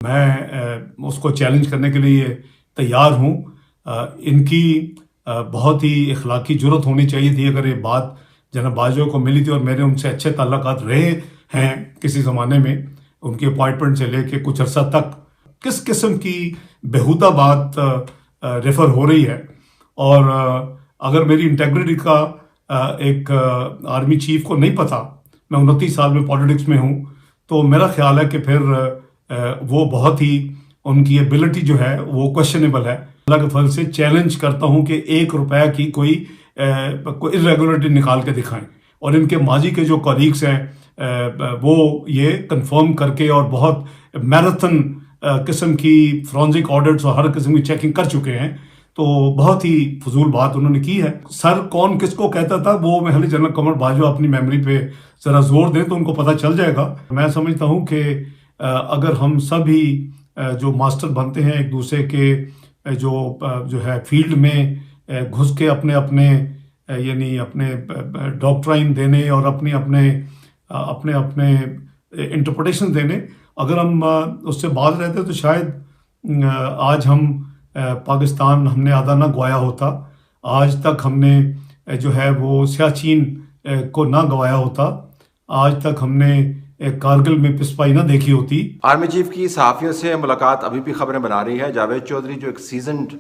मैं उसको चैलेंज करने के लिए तैयार हूँ। इनकी बहुत ही इखलाकी जुर्रत होनी चाहिए थी अगर ये बात जनाब बाजवा को मिली थी और मेरे उनसे अच्छे ताल्लुकात रहे हैं किसी ज़माने में, उनकी अपॉइंटमेंट से लेके कुछ अर्सा तक किस किस्म की बेहुदा बात रेफर हो रही है। और अगर मेरी इंटेग्रिटी का एक आर्मी चीफ को नहीं पता, मैं 29 साल में पॉलिटिक्स में हूँ, तो मेरा ख्याल है कि फिर वो बहुत ही उनकी एबिलिटी जो है वो क्वेश्चनेबल है। अल्लाह के फल से चैलेंज करता हूँ कि 1 रुपया की कोई इरेगुलरिटी निकाल के दिखाएं और इनके माजी के जो कॉलीग्स हैं वो ये कंफर्म करके और बहुत मैराथन किस्म की फॉरेंसिक ऑडिट्स और हर किस्म की चेकिंग कर चुके हैं। तो बहुत ही फजूल बात उन्होंने की है। सर कौन किसको कहता था वो मेजर जनरल कमर बाजवा अपनी मेमोरी पे जरा जोर दें तो उनको पता चल जाएगा। मैं समझता हूँ कि अगर हम सभी जो मास्टर बनते हैं एक दूसरे के जो है फील्ड में घुस के अपने अपने यानी अपने डॉक्ट्राइन देने और अपने अपने अपने अपने इंटरप्रिटेशन देने, अगर हम उससे बाज रहते तो शायद आज हम पाकिस्तान हमने आधा ना गवाया होता, आज तक हमने जो है वो सियाचिन को ना गवाया होता, आज तक हमने कारगिल में पिसपाई ना देखी होती। आर्मी चीफ की सहाफ़ियों से मुलाकात अभी भी खबरें बना रही है। जावेद चौधरी जो एक सीजन्ड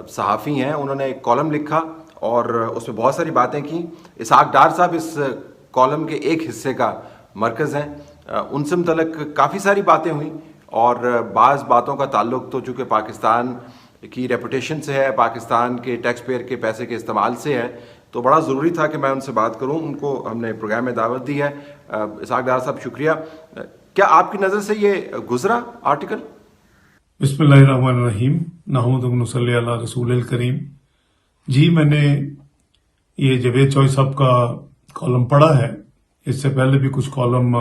सहाफ़ी हैं, उन्होंने एक कॉलम लिखा और उसमें बहुत सारी बातें की। इसहाक डार साहब इस कॉलम के एक हिस्से का मरकज़ हैं। उनसे मुतल्लिक़ काफ़ी सारी बातें हुई और बाज़ बातों का ताल्लुक तो चूँकि पाकिस्तान की रेपुटेशन से है, पाकिस्तान के टैक्स पेयर के पैसे के इस्तेमाल से है, तो बड़ा ज़रूरी था कि मैं उनसे बात करूं। उनको हमने प्रोग्राम में दावत दी है। इसहाक डार साहब शुक्रिया। क्या आपकी नज़र से ये गुजरा आर्टिकल? बिस्मिल्लाहिर्रहमानिर्रहीम, नहमदुहु व नसल्ली अला रसूलिल करीम। जी, मैंने ये जावेद चौधरी साहब का कॉलम पढ़ा है। इससे पहले भी कुछ कॉलम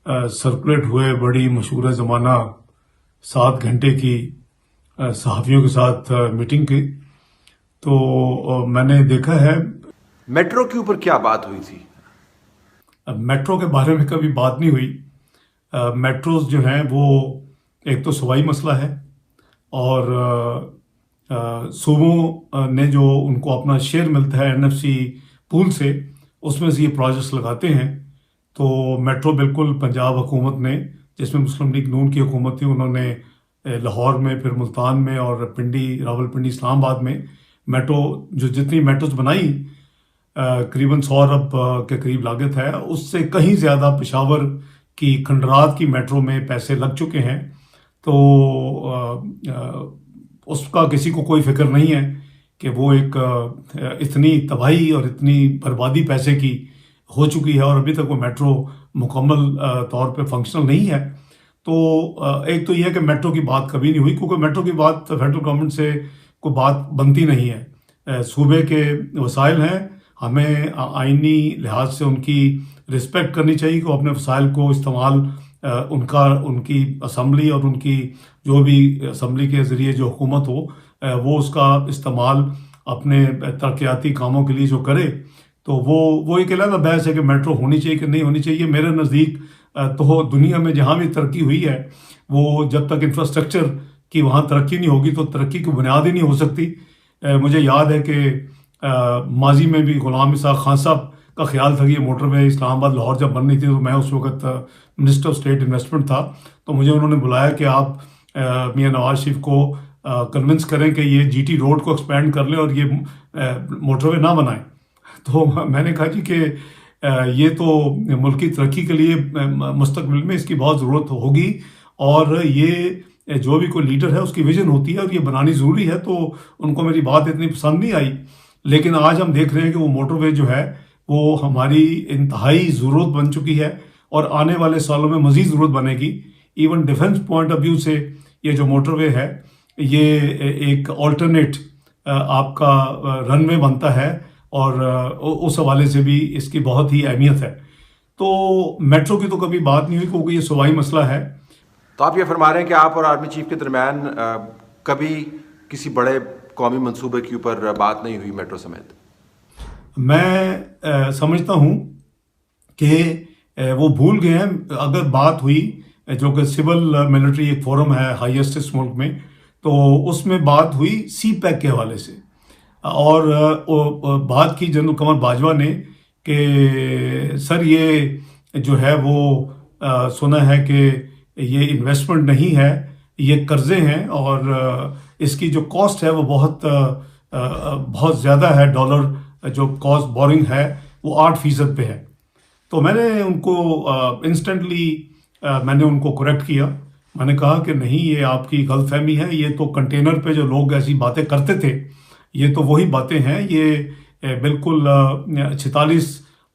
सर्कुलेट हुए, बड़ी मशहूर ज़माना 7 घंटे की सहाफ़ियों के साथ मीटिंग की। तो मैंने देखा है मेट्रो के ऊपर क्या बात हुई थी। मेट्रो के बारे में कभी बात नहीं हुई। मेट्रोज जो हैं वो एक तो सूबाई मसला है और सूबों ने जो उनको अपना शेयर मिलता है एनएफसी पूल से, उसमें से ये प्रोजेक्ट्स लगाते हैं। तो मेट्रो बिल्कुल पंजाब हुकूमत ने, जिसमें मुस्लिम लीग नून की हुकूमत थी, उन्होंने लाहौर में, फिर मुल्तान में और पिंडी, रावलपिंडी, इस्लामाबाद में मेट्रो जो जितनी मेट्रोज बनाई करीबन 100 अरब के करीब लागत है, उससे कहीं ज़्यादा पेशावर की खंडरात की मेट्रो में पैसे लग चुके हैं। तो उसका किसी को कोई फिक्र नहीं है कि वो एक इतनी तबाही और इतनी बर्बादी पैसे की हो चुकी है और अभी तक वो मेट्रो मुकम्मल तौर पे फंक्शनल नहीं है। तो एक तो यह है कि मेट्रो की बात कभी नहीं हुई, क्योंकि मेट्रो की बात फेडरल गवर्नमेंट से कोई बात बनती नहीं है। सूबे के वसाइल हैं, हमें आइनी लिहाज से उनकी रिस्पेक्ट करनी चाहिए कि वो अपने वसाइल को इस्तेमाल उनकी असम्बली और उनकी जो भी असम्बली के ज़रिए जो हुकूमत हो वो उसका इस्तेमाल अपने तरक्याती कामों के लिए जो करे। तो वो एक अलग बहस है कि मेट्रो होनी चाहिए कि नहीं होनी चाहिए। मेरे नज़दीक तो दुनिया में जहाँ भी तरक्की हुई है, वो जब तक इंफ्रास्ट्रक्चर की वहाँ तरक्की नहीं होगी तो तरक्की की बुनियाद ही नहीं हो सकती। मुझे याद है कि माजी में भी गुलाम इसाक खान साहब का ख्याल था कि ये मोटरवे इस्लामाबाद लाहौर जब बन रही थी, तो मैं उस वक्त मिनिस्टर ऑफ स्टेट इन्वेस्टमेंट था, तो मुझे उन्होंने बुलाया कि आप मियां नवाज शरीफ को कन्विंस करें कि ये जीटी रोड को एक्सपेंड कर लें और ये मोटरवे ना बनाएं। तो मैंने कहा जी कि ये तो मुल्क की तरक्की के लिए मुस्तकबिल में इसकी बहुत ज़रूरत होगी और ये जो भी कोई लीडर है उसकी विजन होती है और ये बनानी ज़रूरी है। तो उनको मेरी बात इतनी पसंद नहीं आई, लेकिन आज हम देख रहे हैं कि वो मोटरवे जो है वो हमारी इंतहाई ज़रूरत बन चुकी है और आने वाले सालों में मज़ीद ज़रूरत बनेगी। Even defence point of view से ये जो मोटरवे है ये एक ऑल्टरनेट आपका रनवे बनता है और उस हवाले से भी इसकी बहुत ही अहमियत है। तो मेट्रो की तो कभी बात नहीं हुई क्योंकि ये सूबाई मसला है। तो आप ये फरमा रहे हैं कि आप और आर्मी चीफ के दरमियान कभी किसी बड़े कौमी मंसूबे के ऊपर बात नहीं हुई मेट्रो समेत? मैं समझता हूँ कि वो भूल गए हैं। अगर बात हुई जो कि सिविल मिलिट्री एक फोरम है हाईएस्ट इस मुल्क में, तो उसमें बात हुई सी पैक के हवाले से। और बात की जनरल कमर बाजवा ने कि सर ये जो है वो सुना है कि ये इन्वेस्टमेंट नहीं है, ये कर्जे हैं, और इसकी जो कॉस्ट है वो बहुत ज़्यादा है। डॉलर जो कॉस्ट बोरिंग है वो 8% पे है। तो मैंने उनको इंस्टेंटली मैंने उनको करेक्ट किया। मैंने कहा कि नहीं, ये आपकी गलतफहमी है, ये तो कंटेनर पे जो लोग ऐसी बातें करते थे ये तो वही बातें हैं। ये बिल्कुल 46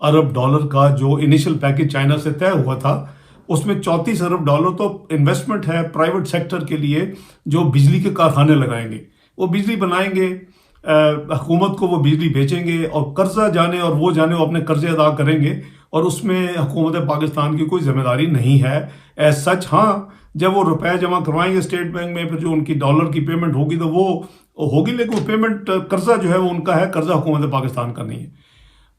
अरब डॉलर का जो इनिशियल पैकेज चाइना से तय हुआ था, उसमें 34 अरब डॉलर तो इन्वेस्टमेंट है प्राइवेट सेक्टर के लिए, जो बिजली के कारखाने लगाएंगे, वो बिजली बनाएंगे, हुकूमत को वो बिजली बेचेंगे, और कर्जा जाने और वो जाने वो अपने कर्जे अदा करेंगे, और उसमें हुकूमत पाकिस्तान की कोई जिम्मेदारी नहीं है एज सच। हाँ, जब वो रुपए जमा करवाएंगे स्टेट बैंक में, फिर जो उनकी डॉलर की पेमेंट होगी तो वो होगी, लेकिन वो पेमेंट कर्जा जो है वो उनका है, कर्जा हुकूमत पाकिस्तान का नहीं है।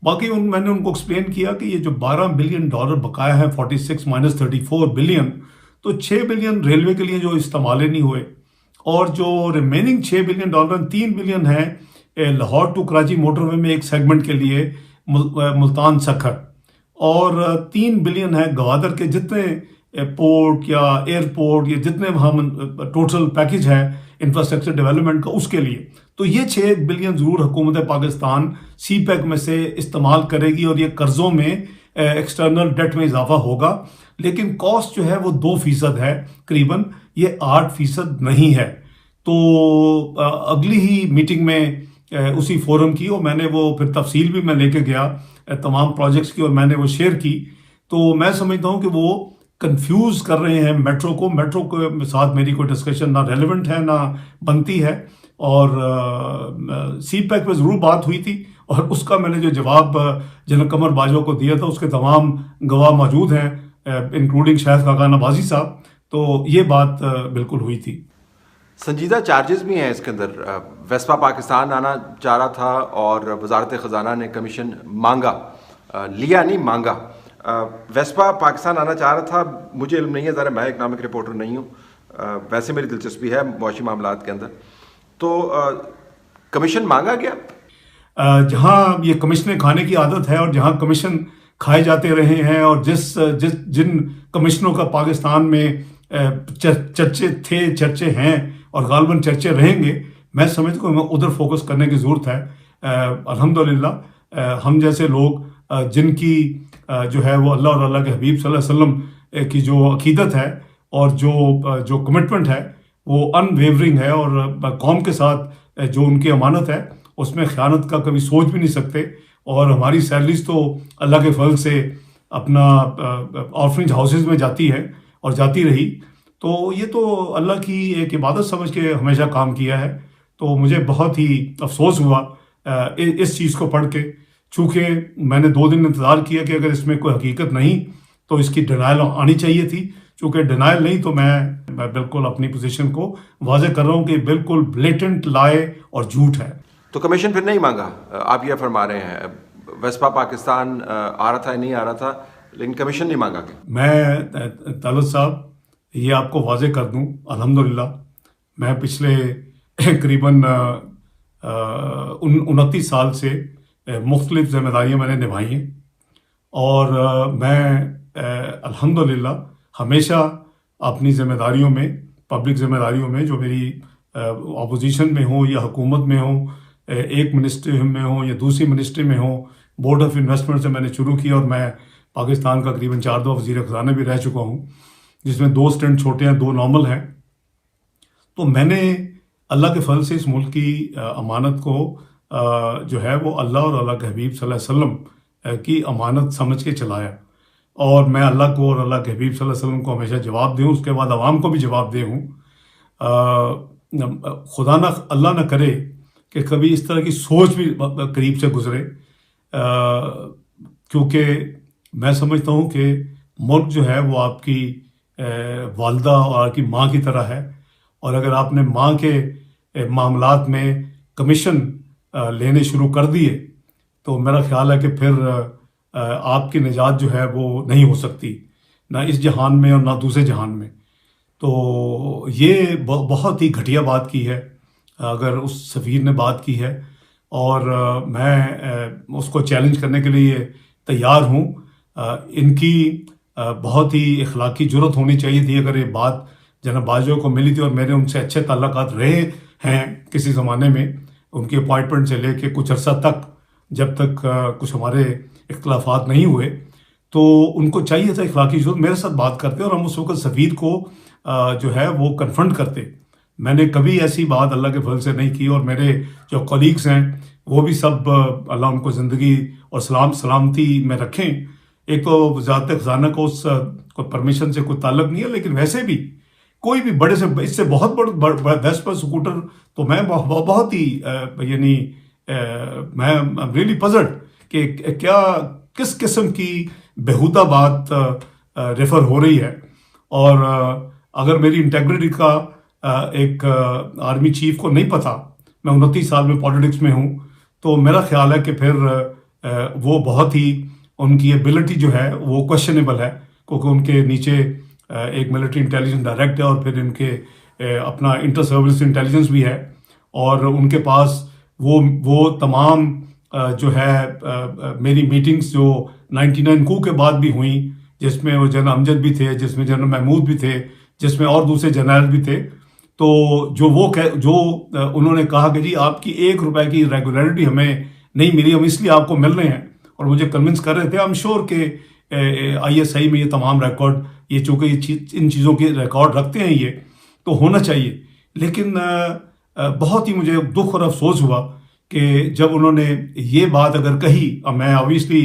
बाकी मैंने उनको एक्सप्लेन किया कि ये जो 12 बिलियन डॉलर बकाया है 46 माइनस 34 बिलियन, तो 6 बिलियन रेलवे के लिए जो इस्तेमाल नहीं हुए, और जो रिमेनिंग 6 बिलियन डॉलर 3 बिलियन है लाहौर टू कराची मोटरवे में एक सेगमेंट के लिए मुल्तान सखर, और 3 बिलियन है गवादर के जितने पोर्ट या एयरपोर्ट या जितने वहाँ टोटल पैकेज है इंफ्रास्ट्रक्चर डेवलपमेंट का उसके लिए। तो ये 6 बिलियन ज़रूर हुकूमत पाकिस्तान सी पैक में से इस्तेमाल करेगी, और ये कर्ज़ों में एक्सटर्नल डेट में इजाफा होगा, लेकिन कॉस्ट जो है वो 2% है करीबन, ये 8% नहीं है। तो अगली ही मीटिंग में उसी फोरम की, और मैंने वो फिर तफसील भी मैं लेके गया तमाम प्रोजेक्ट्स की, और मैंने वो शेयर की। तो मैं समझता हूँ कि वो कंफ्यूज कर रहे हैं मेट्रो को। मेट्रो के साथ मेरी कोई डिस्कशन ना रेलेवेंट है ना बनती है, और सी पैक पे ज़रूर बात हुई थी, और उसका मैंने जो जवाब जनरल कमर बाजवा को दिया था उसके तमाम गवाह मौजूद हैं, इंक्लूडिंग शायद खाका नवाजी साहब। तो ये बात बिल्कुल हुई थी। संजीदा चार्जेस भी हैं इसके अंदर। वेस्पा पाकिस्तान आना चाह रहा था और वजारत ख़जाना ने कमीशन मांगा, लिया नहीं मांगा। वेस्पा पाकिस्तान आना चाह रहा था, मुझे इल्म नहीं है, ज़रा मैं इकनॉमिक रिपोर्टर नहीं हूँ, वैसे मेरी दिलचस्पी है मुआशी मामलात के अंदर। तो कमीशन मांगा गया। जहाँ ये कमीशन खाने की आदत है, और जहाँ कमीशन खाए जाते रहे हैं, और जिन कमिश्नरों का पाकिस्तान में चर्चे हैं और गालबन चर्चे रहेंगे, मैं समझता हूँ उधर फोकस करने की ज़रूरत है। अल्हम्दुलिल्लाह हम जैसे लोग जिनकी जो है वो अल्लाह और अल्लाह के हबीब सल्लल्लाहु अलैहि वसल्लम की जो अकीदत है और जो कमिटमेंट है वो अनवेवरिंग है, और कौम के साथ जो उनकी अमानत है उसमें ख़यानत का कभी सोच भी नहीं सकते। और हमारी सैलरीज तो अल्लाह के फजल से अपना ऑर्फनेज हाउसेज में जाती है और जाती रही। तो ये तो अल्लाह की एक इबादत समझ के हमेशा काम किया है। तो मुझे बहुत ही अफसोस हुआ इस चीज़ को पढ़ के, चूँकि मैंने 2 दिन इंतज़ार किया कि अगर इसमें कोई हकीकत नहीं तो इसकी डिनाइल आनी चाहिए थी। चूँकि डिनाइल नहीं तो मैं बिल्कुल अपनी पोजीशन को वाज़े कर रहा हूँ कि बिल्कुल ब्लेटेंट लाए और झूठ है। तो कमीशन फिर नहीं मांगा, आप ये फरमा रहे हैं। वेस्पा पाकिस्तान आ रहा था नहीं आ रहा था, लेकिन कमीशन नहीं मांगा गया। मैं तालुत साहब ये आपको वाज़े कर दूं, अल्हम्दुलिल्लाह मैं पिछले करीबन 29 साल से मुख्तलिफ जिम्मेदारियाँ मैंने निभाई हैं, और मैं अल्हम्दुलिल्लाह हमेशा अपनी जिम्मेदारियों में, पब्लिक जिम्मेदारियों में, जो मेरी अपोजिशन में हो या हुकूमत में हो, एक मिनिस्ट्री में हो या दूसरी मिनिस्ट्री में हो, बोर्ड ऑफ इन्वेस्टमेंट से मैंने शुरू किया, और मैं पाकिस्तान का करीबन 4 दफ़ा वज़ीर ख़ज़ाना भी रह चुका हूँ, जिसमें 2 स्टेंट छोटे हैं, 2 नॉर्मल हैं। तो मैंने अल्लाह के फल से इस मुल्क की अमानत को जो है वो अल्लाह और अल्लाह के हबीब सल्लल्लाहु अलैहि वसल्लम की अमानत समझ के चलाया, और मैं अल्लाह को और अल्लाह के हबीब सल्लल्लाहु अलैहि वसल्लम को हमेशा जवाब दूँ, उसके बाद आवाम को भी जवाब दे हूँ। खुदा ना अल्लाह ना करे कि कभी इस तरह की सोच भी करीब से गुजरे, क्योंकि मैं समझता हूँ कि मुल्क जो है वो आपकी वालदा और आपकी माँ की तरह है, और अगर आपने माँ के मामलात में कमीशन लेने शुरू कर दिए तो मेरा ख्याल है कि फिर आपकी निजात जो है वो नहीं हो सकती। ना इस जहान में और ना दूसरे जहान में। तो ये बहुत ही घटिया बात की है अगर उस सफ़ीर ने बात की है, और मैं उसको चैलेंज करने के लिए तैयार हूँ। इनकी बहुत ही इखलाकी जुर्रत होनी चाहिए थी अगर ये बात जनाब बाजवा को मिली थी, और मेरे उनसे अच्छे ताल्लुकात रहे हैं किसी ज़माने में, उनकी अपॉइंटमेंट से लेके कुछ अर्सा तक, जब तक कुछ हमारे इख्तलाफात नहीं हुए। तो उनको चाहिए था इखलाकी जुर्रत, मेरे साथ बात करते और हम उस वक्त सफ़ीर को जो है वो कन्फ्रंट करते। मैंने कभी ऐसी बात अल्लाह के फजल से नहीं की, और मेरे जो कलीग्स हैं वो भी सब अल्लाह उनको ज़िंदगी और सलामती में रखें। एक तो वज़ारत ख़ज़ाना को उस कोई परमिशन से कोई ताल्लुक नहीं है, लेकिन वैसे भी कोई भी बड़े से इससे बहुत बड़ा वेस्पा स्कूटर तो मैं बहुत ही यानी मैं रियली पजल्ड कि क्या किस किस्म की बेहुदा बात रेफर हो रही है। और अगर मेरी इंटेग्रिटी का एक आर्मी चीफ को नहीं पता, मैं 29 साल में पॉलिटिक्स में हूँ, तो मेरा ख्याल है कि फिर वो बहुत ही उनकी एबिलिटी जो है वो क्वेश्चनेबल है, क्योंकि उनके नीचे एक मिलिट्री इंटेलिजेंस डायरेक्टर है और फिर इनके अपना इंटर सर्विस इंटेलिजेंस भी है, और उनके पास वो तमाम जो है मेरी मीटिंग्स जो 99 कू के बाद भी हुई, जिसमें वो जनरल अमजद भी थे, जिसमें जनरल महमूद भी थे, जिसमें और दूसरे जनरल भी थे। तो जो उन्होंने कहा कि जी आपकी ₹1 की रेगुलरिटी हमें नहीं मिली, हम इसलिए आपको मिल रहे हैं, और मुझे कन्विंस कर रहे थे। आई एम श्योर के ISI में ये तमाम रिकॉर्ड, ये चूँकि इन चीज़ों के रिकॉर्ड रखते हैं, ये तो होना चाहिए। लेकिन बहुत ही मुझे दुख और अफसोस हुआ कि जब उन्होंने ये बात अगर कही, अब मैं ऑब्वियसली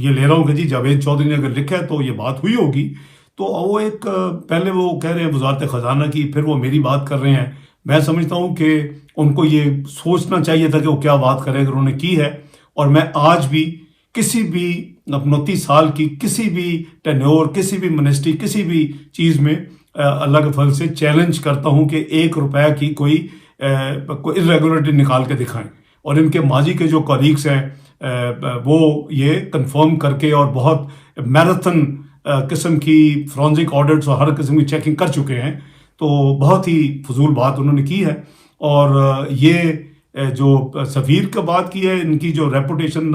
ये ले रहा हूँ कि जी जावेद चौधरी ने अगर लिखा है तो ये बात हुई होगी, तो वो एक पहले वो कह रहे हैं वज़ारत ख़ज़ाना की, फिर वो मेरी बात कर रहे हैं। मैं समझता हूँ कि उनको ये सोचना चाहिए था कि वो क्या बात करें अगर उन्होंने की है। और मैं आज भी किसी भी 29 साल की किसी भी टेन्योर, किसी भी मिनिस्ट्री, किसी भी चीज़ में अल्लाह के फजल से चैलेंज करता हूँ कि ₹1 की कोई इरेगुलरिटी निकाल के दिखाएं। और इनके माजी के जो कलीग्स हैं वो ये कंफर्म करके और बहुत मैराथन किस्म की फॉरेंसिक ऑडिट्स और हर किस्म की चेकिंग कर चुके हैं। तो बहुत ही फजूल बात उन्होंने की है। और ये जो सफ़ीर का बात की है, इनकी जो रेपुटेशन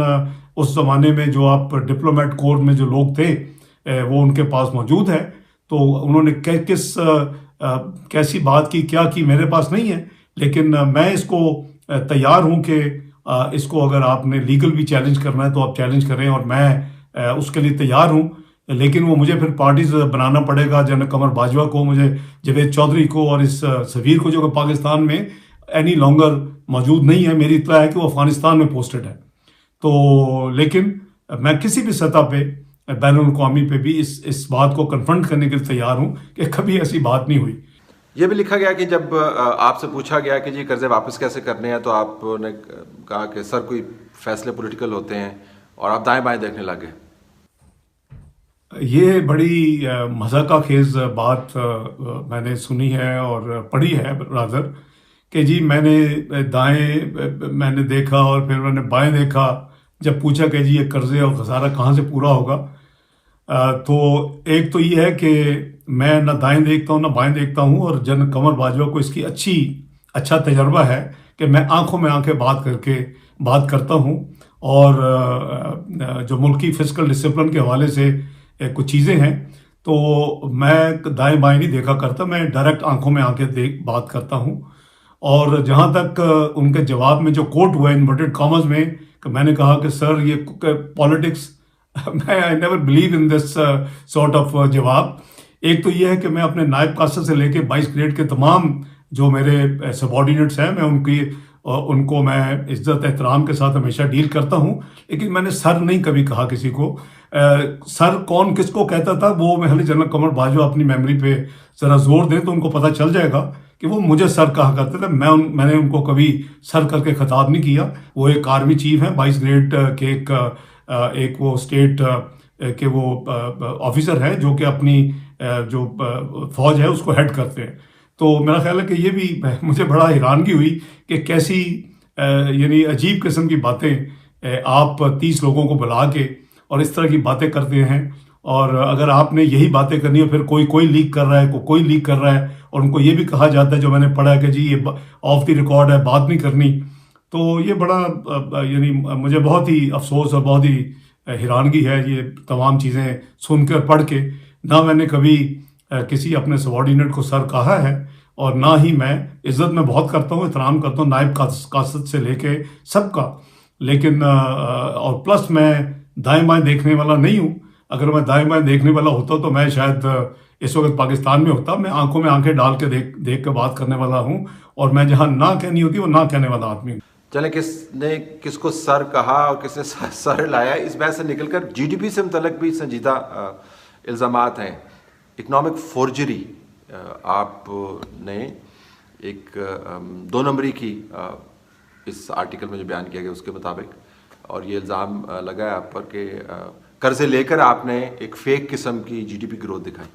उस ज़माने में जो आप डिप्लोमेट कोर में जो लोग थे वो उनके पास मौजूद है। तो उन्होंने कैसी बात की, क्या की, मेरे पास नहीं है, लेकिन मैं इसको तैयार हूं कि इसको अगर आपने लीगल भी चैलेंज करना है तो आप चैलेंज करें, और मैं उसके लिए तैयार हूं। लेकिन वो मुझे फिर पार्टीज बनाना पड़ेगा, जनरल कमर बाजवा को, मुझे जावेद चौधरी को और इस सफ़ीर को, जो कि पाकिस्तान में एनी लॉन्गर मौजूद नहीं है। मेरी इत्तला है कि वो अफगानिस्तान में पोस्टेड है। तो लेकिन मैं किसी भी सतह पे बैनुल-अक़वामी पे भी इस बात को कन्फ्रंट करने के लिए तैयार हूँ कि कभी ऐसी बात नहीं हुई। ये भी लिखा गया कि जब आपसे पूछा गया कि जी कर्जे वापस कैसे करने हैं, तो आपने कहा कि सर कोई फैसले पॉलिटिकल होते हैं, और आप दाएं बाएं देखने लगे। ये बड़ी मज़ाक़ा खेज़ बात मैंने सुनी है और पढ़ी है रादर, कि जी मैंने देखा और फिर मैंने बाएं देखा। जब पूछा कि जी ये कर्जे और खसारा कहाँ से पूरा होगा, तो एक तो ये है कि मैं ना दाएं देखता हूँ ना बाएं देखता हूँ, और जनरल कमर बाजवा को इसकी अच्छा तजर्बा है कि मैं आंखों में आंखें बात करके बात करता हूँ। और जो मुल्की फिस्कल डिसिप्लिन के हवाले से कुछ चीज़ें हैं, तो मैं दाएं बाएं नहीं देखा करता, मैं डायरेक्ट आंखों में आंखें देख बात करता हूँ। और जहाँ तक उनके जवाब में जो कोट हुआ इन्वर्टेड कॉमर्स में, कि मैंने कहा कि सर ये पॉलिटिक्स, मैं I never believe in this sort of जवाब। एक तो ये है कि मैं अपने नायब कासर से लेके 22 ग्रेड के तमाम जो मेरे सबॉर्डिनेट्स हैं, मैं उनको मैं इज्जत एहतराम के साथ हमेशा डील करता हूँ। लेकिन मैंने सर नहीं कभी कहा किसी को। सर कौन किसको कहता था वो मैं जनरल कमर बाजवा अपनी मेमोरी पे ज़रा जोर दें तो उनको पता चल जाएगा कि वो मुझे सर कहा करते थे। मैंने उनको कभी सर करके खिताब नहीं किया। वो एक आर्मी चीफ हैं, 22 ग्रेड के एक वो स्टेट के वो ऑफिसर हैं जो कि अपनी जो फौज है उसको हेड करते हैं। तो मेरा ख्याल है कि ये भी मुझे बड़ा हैरानगी हुई कि कैसी यानी अजीब किस्म की बातें आप 30 लोगों को बुला के और इस तरह की बातें करते हैं। और अगर आपने यही बातें करनी है, फिर कोई कोई लीक कर रहा है, कोई लीक कर रहा है, और उनको ये भी कहा जाता है, जो मैंने पढ़ा है, कि जी ये ऑफ द रिकॉर्ड है, बात नहीं करनी। तो ये बड़ा यानी मुझे बहुत ही अफसोस और बहुत ही हैरानगी है ये तमाम चीज़ें सुनकर पढ़ के। ना मैंने कभी किसी अपने सबॉर्डिनेट को सर कहा है, और ना ही मैं इज्जत में बहुत करता हूँ, एहतराम करता हूँ नायब कासद से लेके सबका। लेकिन और प्लस मैं दाएं बाएं देखने वाला नहीं हूँ। अगर मैं दाएं बाएं देखने वाला होता तो मैं शायद इस वक्त पाकिस्तान में होता। मैं आंखों में आंखें डाल के देख देख के बात करने वाला हूँ, और मैं जहाँ ना कहनी होती वो ना कहने वाला आदमी हूँ। चलें, किसने किसको सर कहा और किसने सर लाया, इस बात से निकलकर जीडीपी से मुतल्लिक भी संजीदा इल्ज़ामात हैं। इकनॉमिक फोर्जरी आपने एक 2 नंबरी की इस आर्टिकल में जो बयान किया गया उसके मुताबिक, और ये इल्ज़ाम लगाया आप पर कि कर्जे लेकर आपने एक फेक किस्म की जीडीपी ग्रोथ दिखाई।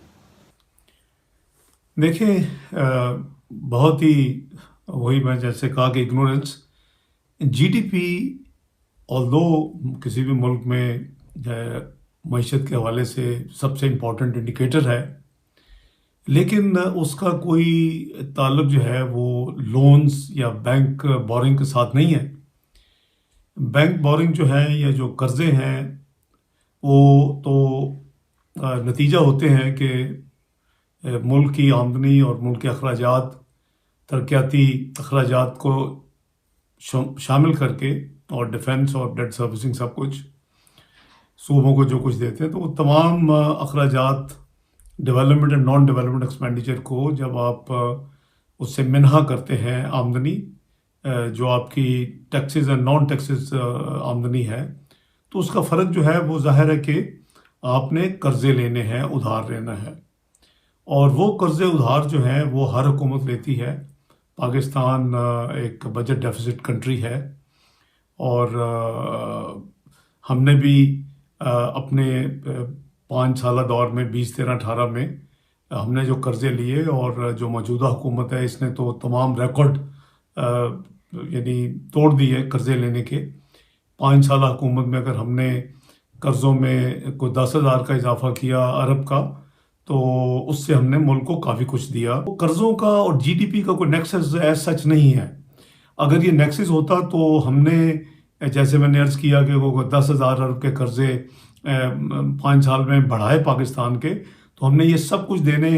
देखिए, बहुत ही वही मैं जैसे कहा कि इग्नोरेंस। जीडीपी ऑल्दो किसी भी मुल्क में मईशत के हवाले से सबसे इम्पोर्टेंट इंडिकेटर है, लेकिन उसका कोई ताल्लुक जो है वो लोन्स या बैंक बोरिंग के साथ नहीं है। बैंक बोरिंग जो है या जो कर्जे हैं वो तो नतीजा होते हैं कि मुल्क की आमदनी और मुल्क के अखराजात, तरक्याती अखराजात को शामिल करके, और डिफेंस और डेट सर्विसिंग सब कुछ सूबों को जो कुछ देते हैं, तो वो तमाम अखराजात development and non development expenditure को जब आप उससे मिन्हा करते हैं आमदनी, जो आपकी टैक्सेस एंड नॉन टैक्सेस आमदनी है, तो उसका फ़र्क जो है वो जाहिर है कि आपने कर्ज़े लेने हैं, उधार लेना है। और वो कर्ज़े उधार जो हैं वो हर हुकूमत लेती है। पाकिस्तान एक बजट डेफिसिट कंट्री है, और हमने भी अपने 5 साल दौर में 20, 13, 18 में हमने जो कर्ज़े लिए, और जो मौजूदा हुकूमत है इसने तो तमाम रिकॉर्ड यानी तोड़ दिए कर्ज़े लेने के। 5 साल हुकूमत में अगर हमने कर्ज़ों में कोई 10,000 का इजाफा किया अरब का, तो उससे हमने मुल्क को काफ़ी कुछ दिया। तो कर्ज़ों का और जीडीपी का कोई नेक्सस एज सच नहीं है। अगर ये नेक्सस होता तो हमने, जैसे मैंने अर्ज़ किया कि वो 10,000 अरब के कर्ज़े 5 साल में बढ़ाए पाकिस्तान के, तो हमने ये सब कुछ देने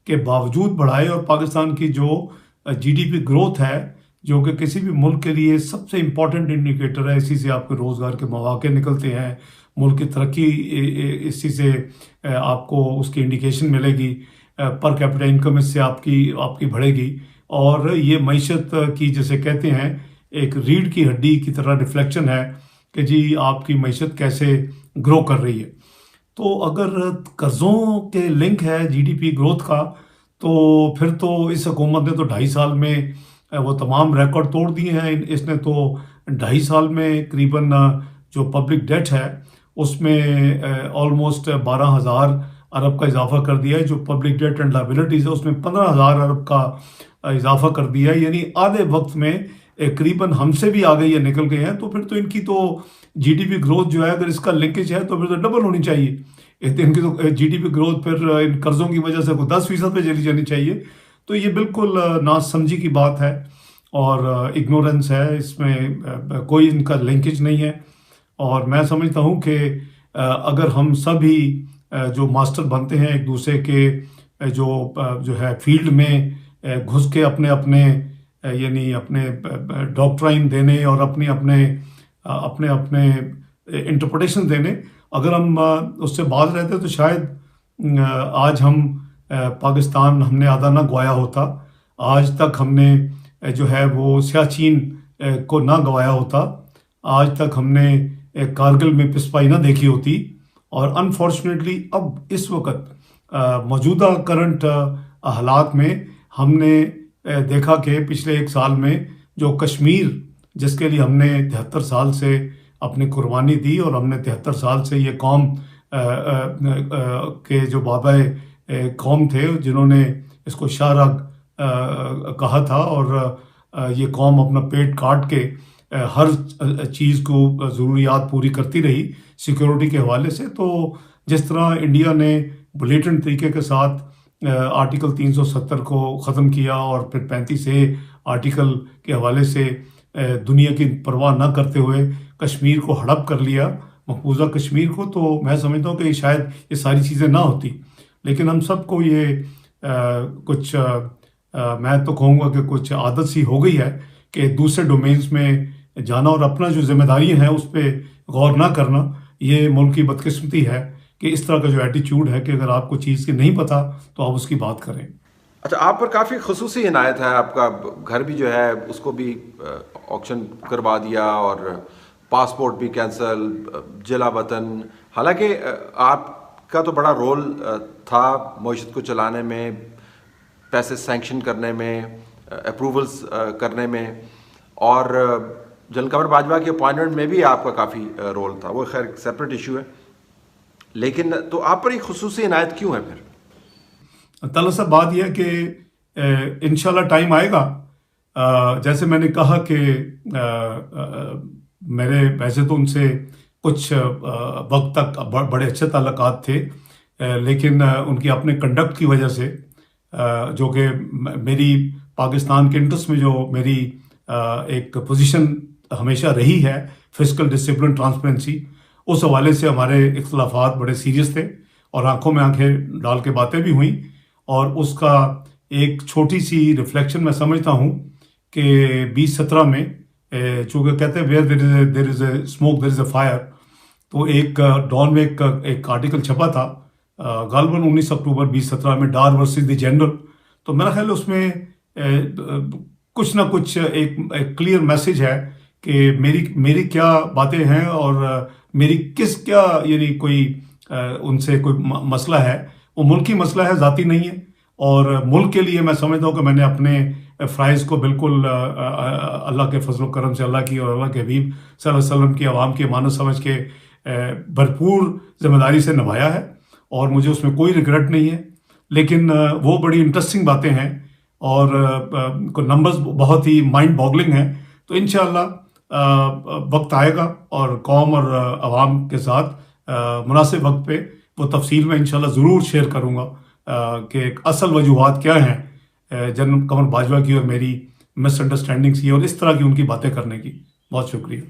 के बावजूद बढ़ाए। और पाकिस्तान की जो जीडीपी ग्रोथ है, जो कि किसी भी मुल्क के लिए सबसे इम्पॉर्टेंट इंडिकेटर है, इसी से आपके रोज़गार के मौके निकलते हैं, मुल्क की तरक्की इसी से आपको उसकी इंडिकेशन मिलेगी, पर कैपिटा इनकम इससे आपकी बढ़ेगी। और ये मईशत की जैसे कहते हैं एक रीढ़ की हड्डी की तरह रिफ्लेक्शन है कि जी आपकी मईशत कैसे ग्रो कर रही है। तो अगर कर्ज़ों के लिंक है जीडीपी ग्रोथ का, तो फिर तो इस हुकूमत ने तो 2.5 साल में वो तमाम रिकॉर्ड तोड़ दिए हैं। इसने तो 2.5 साल में करीबन जो पब्लिक डेट है उसमें ऑलमोस्ट 12,000 अरब का इजाफा कर दिया है। जो पब्लिक डेट एंड लायबिलिटीज़ है उसमें 15,000 अरब का इजाफा कर दिया है, यानी आधे वक्त में करीबन हमसे भी आगे ये निकल गए हैं। तो फिर तो इनकी तो जीडीपी ग्रोथ जो है, अगर इसका लिंकेज है तो फिर तो डबल होनी चाहिए। इनकी तो जीडीपी ग्रोथ फिर इन कर्ज़ों की वजह से 10% पे चली जानी चाहिए। तो ये बिल्कुल नासमझी की बात है और इग्नोरेंस है, इसमें कोई इनका लिंकेज नहीं है। और मैं समझता हूँ कि अगर हम सभी जो मास्टर बनते हैं एक दूसरे के जो है फील्ड में घुस के अपने अपने यानी अपने डॉक्ट्राइन देने और अपने अपने इंटरप्रिटेशन देने, अगर हम उससे बाज रहते तो शायद आज हम पाकिस्तान हमने आधा ना गवाया होता। आज तक हमने जो है वो सियाचिन को ना गवाया होता। आज तक हमने कारगिल में पिसपाई ना देखी होती। और अनफॉर्चुनेटली अब इस वक्त मौजूदा करंट हालात में हमने देखा कि पिछले 1 साल में जो कश्मीर, जिसके लिए हमने 73 साल से अपनी कुर्बानी दी, और हमने 73 साल से ये कौम के जो बाबा कौम थे जिन्होंने इसको शाहराग कहा था, और ये कौम अपना पेट काट के हर चीज़ को ज़रूरियात पूरी करती रही सिक्योरिटी के हवाले से। तो जिस तरह इंडिया ने ब्लेटेंट तरीके के साथ आर्टिकल 370 को ख़त्म किया और फिर 35A आर्टिकल के हवाले से दुनिया की परवाह न करते हुए कश्मीर को हड़प कर लिया, मकबूजा कश्मीर को, तो मैं समझता हूँ कि शायद ये सारी चीज़ें ना होती। लेकिन हम सबको ये मैं तो कहूँगा कि कुछ आदत सी हो गई है कि दूसरे डोमेन्स में जाना और अपना जो जिम्मेदारी है उस पर गौर ना करना। ये मुल्क की बदकिस्मती है कि इस तरह का जो एटीट्यूड है कि अगर आपको चीज़ की नहीं पता तो आप उसकी बात करें। अच्छा, आप पर काफ़ी खुसूसी इनायत है, आपका घर भी जो है उसको भी ऑक्शन करवा दिया और पासपोर्ट भी कैंसिल, जिला वतन। हालांकि आपका तो बड़ा रोल था मईशत को चलाने में, पैसे सैंक्शन करने में, अप्रूवल्स करने में, और जनरल कमर बाजवा की अपॉइंटमेंट में भी आपका काफ़ी रोल था। वो खैर सेपरेट इशू है, लेकिन तो आप पर एक खुसूसी इनायत क्यों है फिर? तला सा बात यह है कि इंशाल्लाह टाइम आएगा। जैसे मैंने कहा कि मेरे वैसे तो उनसे कुछ वक्त तक बड़े अच्छे ताल्लुकात थे, लेकिन उनकी अपने कंडक्ट की वजह से, जो कि मेरी पाकिस्तान के इंटरेस्ट में जो मेरी एक पोजीशन हमेशा रही है, फिस्कल डिसिप्लिन, ट्रांसपेरेंसी, उस हवाले से हमारे इख्तलाफात बड़े सीरियस थे और आंखों में आंखें डाल के बातें भी हुई। और उसका एक छोटी सी रिफ्लेक्शन मैं समझता हूँ कि 2017 में, चूँकि कहते हैं where there is a smoke there is a fire, तो एक डॉन में एक आर्टिकल छपा था गालबन 19 अक्टूबर 2017 में, डार वर्सेस द जनरल। तो मेरा ख्याल उसमें कुछ ना कुछ एक क्लियर मैसेज है कि मेरी क्या बातें हैं और मेरी क्या यानी कोई उनसे कोई मसला है, वो मुल्की मसला है, ज़ाती नहीं है। और मुल्क के लिए मैं समझता हूँ कि मैंने अपने फ़राइज़ को बिल्कुल अल्लाह के फजल करम से, अल्लाह की और अल्लाह के हबीब सल्लल्लाहु अलैहि वसल्लम की आवाम की अमानत समझ के भरपूर जिम्मेदारी से निभाया है और मुझे उसमें कोई रिग्रेट नहीं है। लेकिन वो बड़ी इंटरेस्टिंग बातें हैं और नंबर्स बहुत ही माइंड बॉगलिंग हैं। तो इंशाअल्लाह वक्त आएगा और कौम और अवाम के साथ मुनासिब वक्त पे वो तफसील में इंशाल्लाह ज़रूर शेयर करूँगा कि असल वजूहात क्या हैं जनरल कमर बाजवा की और मेरी मिसअंडरस्टैंडिंग्स की और इस तरह की उनकी बातें करने की। बहुत शुक्रिया।